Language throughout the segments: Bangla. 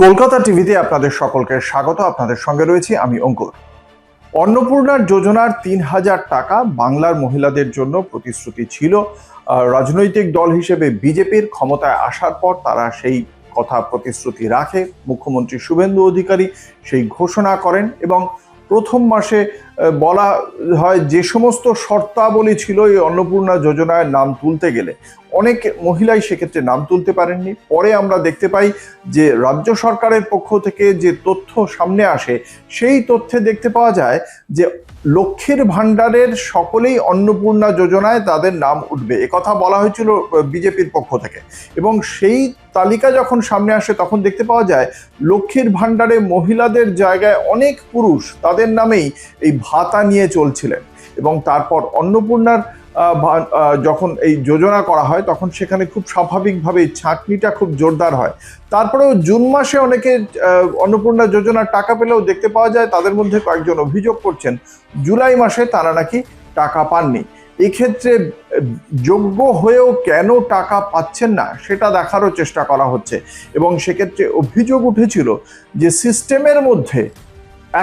কলকাতা টিভিতে আপনাদের সকলকে স্বাগত। আপনাদের সঙ্গে রয়েছি আমি অঙ্কুর। অন্নপূর্ণার যোজনার ৩,০০০ টাকা বাংলার মহিলাদের জন্য প্রতিশ্রুতি ছিল। রাজনৈতিক দল হিসেবে বিজেপির ক্ষমতায় আসার পর তারা সেই কথা প্রতিশ্রুতি রাখে। মুখ্যমন্ত্রী শুভেন্দু অধিকারী সেই ঘোষণা করেন এবং প্রথম মাসে বলা হয় যে সমস্ত শর্তাবলী ছিল এই অন্নপূর্ণা যোজনায় নাম তুলতে গেলে অনেক মহিলাই সেক্ষেত্রে নাম তুলতে পারেননি। পরে আমরা দেখতে পাই যে রাজ্য সরকারের পক্ষ থেকে যে তথ্য সামনে আসে সেই তথ্যে দেখতে পাওয়া যায় যে লক্ষ্মীর ভাণ্ডারের সকলেই অন্নপূর্ণা যোজনায় তাদের নাম উঠবে একথা বলা হয়েছিল বিজেপির পক্ষ থেকে। এবং সেই তালিকা যখন সামনে আসে তখন দেখতে পাওয়া যায় লক্ষ্মীর ভাণ্ডারে মহিলাদের জায়গায় অনেক পুরুষ তাদের নামেই এই ভাতা নিয়ে চলছিলেন। এবং তারপর অন্নপূর্ণার যখন এই যোজনা করা হয় তখন সেখানে খুব স্বাভাবিকভাবে ছাঁকনিটা খুব জোরদার হয়। তারপরেও জুন মাসে অনেকে অন্নপূর্ণা যোজনার টাকা পেলেও দেখতে পাওয়া যায় তাদের মধ্যে কয়েকজন অভিযোগ করছেন জুলাই মাসে তারা নাকি টাকা পাননি। এক্ষেত্রে যোগ্য হয়েও কেন টাকা পাচ্ছেন না সেটা দেখারও চেষ্টা করা হচ্ছে। এবং সেক্ষেত্রে অভিযোগ উঠেছিল যে সিস্টেমের মধ্যে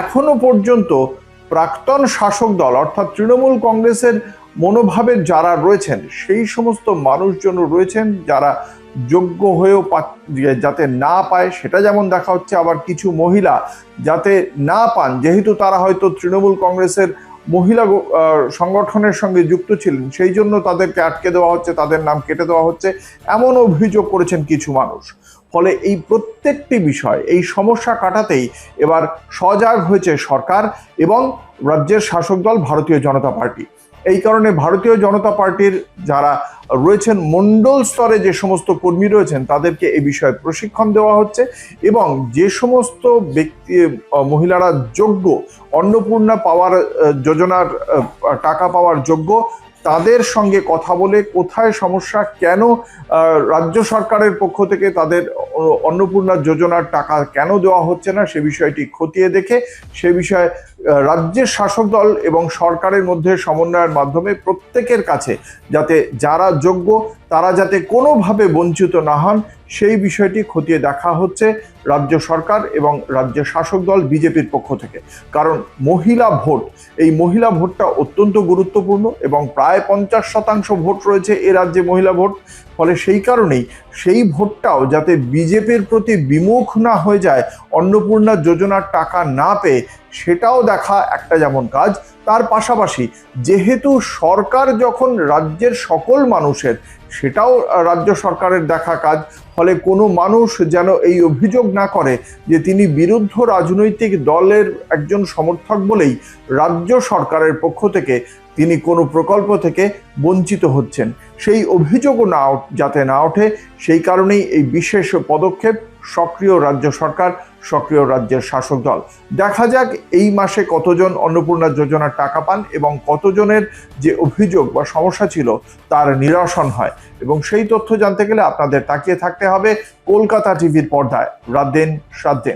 এখনো পর্যন্ত প্রাক্তন শাসক দল অর্থাৎ তৃণমূল কংগ্রেসের মনোভাবের যারা রয়েছেন সেই সমস্ত মানুষজন রয়েছেন যারা যোগ্য হয়েও যাতে না পায় সেটা যেমন দেখা হচ্ছে, আবার কিছু মহিলা যাতে না পান যেহেতু তারা হয়তো তৃণমূল কংগ্রেসের মহিলা সংগঠনের সঙ্গে যুক্ত ছিলেন সেই জন্য তাদেরকে আটকে দেওয়া হচ্ছে, তাদের নাম কেটে দেওয়া হচ্ছে, এমন অভিযোগ করেছেন কিছু মানুষ। ফলে এই প্রত্যেকটি বিষয় এই সমস্যা কাটাতেই এবার সজাগ হয়েছে সরকার এবং রাজ্যের শাসক দল ভারতীয় জনতা পার্টি। এই কারণে ভারতীয় জনতা পার্টির যারা রয়েছেন মণ্ডল স্তরে যে সমস্ত কর্মী রয়েছেন তাদেরকে এই বিষয়ে প্রশিক্ষণ দেওয়া হচ্ছে এবং যে সমস্ত ব্যক্তি মহিলারা যোগ্য অন্নপূর্ণা পাওয়ার যোজনার টাকা পাওয়ার যোগ্য তাদের সঙ্গে কথা বলে কোথায় সমস্যা, কেন রাজ্য সরকারের পক্ষ থেকে তাদের অন্নপূর্ণা যোজনার টাকা কেন দেওয়া হচ্ছে না সে বিষয়টি খতিয়ে দেখে সে বিষয়ে রাজ্যের শাসক দল এবং সরকারের মধ্যে সমন্বয়ের মাধ্যমে প্রত্যেকের কাছে যাতে যারা যোগ্য তারা যাতে কোনোভাবে বঞ্চিত না হন সেই বিষয়টি খতিয়ে দেখা হচ্ছে রাজ্য সরকার এবং রাজ্যের শাসক দল বিজেপির পক্ষ থেকে। কারণ মহিলা ভোট, এই মহিলা ভোটটা অত্যন্ত গুরুত্বপূর্ণ এবং প্রায় 50% ভোট রয়েছে এ রাজ্যে মহিলা ভোট। ফলে সেই কারণেই সেই ভোটটাও যাতে বিজেপির প্রতি বিমুখ না হয়ে যায় অন্নপূর্ণা যোজনার টাকা না পেয়ে সেটাও দেখা একটা যেমন কাজ, তার পাশাপাশি যেহেতু সরকার যখন রাজ্যের সকল মানুষের সেটাও রাজ্য সরকারের দেখা কাজ। ফলে কোনো মানুষ যেন এই অভিযোগ না করে যে তিনি বিরুদ্ধ রাজনৈতিক দলের একজন সমর্থক বলেই রাজ্য সরকারের পক্ষ থেকে তিনি কোনো প্রকল্প থেকে বঞ্চিত হচ্ছেন, সেই অভিযোগও যাতে না ওঠে সেই কারণেই এই বিশেষ পদক্ষেপ। সক্রিয় রাজ্য সরকার, সক্রিয় রাজ্যের শাসক দল। দেখা যাক এই মাসে কতজন অন্নপূর্ণা যোজনার টাকা পান এবং কতজনের যে অভিযোগ বা সমস্যা ছিল তার নিরসন হয়। এবং সেই তথ্য জানতে গেলে আপনাদের তাকিয়ে থাকতে হবে কলকাতা টিভির পর্দায় রাত দিন 7 দিন।